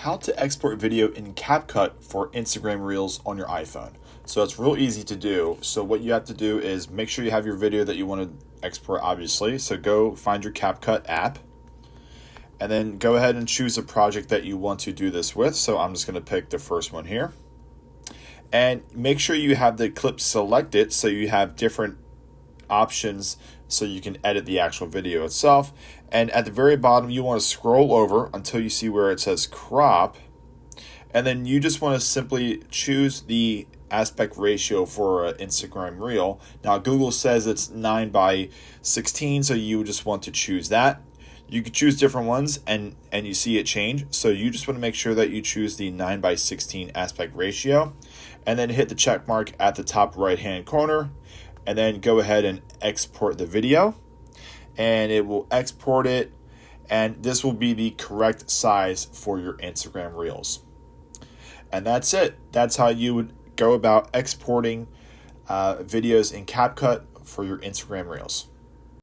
how to export video in Capcut for Instagram Reels on your iPhone. So it's real easy to do. So what you have to do is make sure you have your video that you want to export, obviously. So go find your Capcut app and then go ahead and choose a project that you want to do this with. So I'm just going to pick the first one here. And make sure you have the clip selected so you have different options so you can edit the actual video itself. And at the very bottom, you want to scroll over until you see where it says crop. And then you just want to simply choose the aspect ratio for an Instagram reel. Now, Google says it's 9:16, so you just want to choose that. You could choose different ones and you see it change. So you just want to make sure that you choose the 9:16 aspect ratio and then hit the check mark at the top right hand corner and then go ahead and export the video and it will export it, and this will be the correct size for your Instagram Reels. And that's it. That's how you would go about exporting videos in CapCut for your Instagram Reels.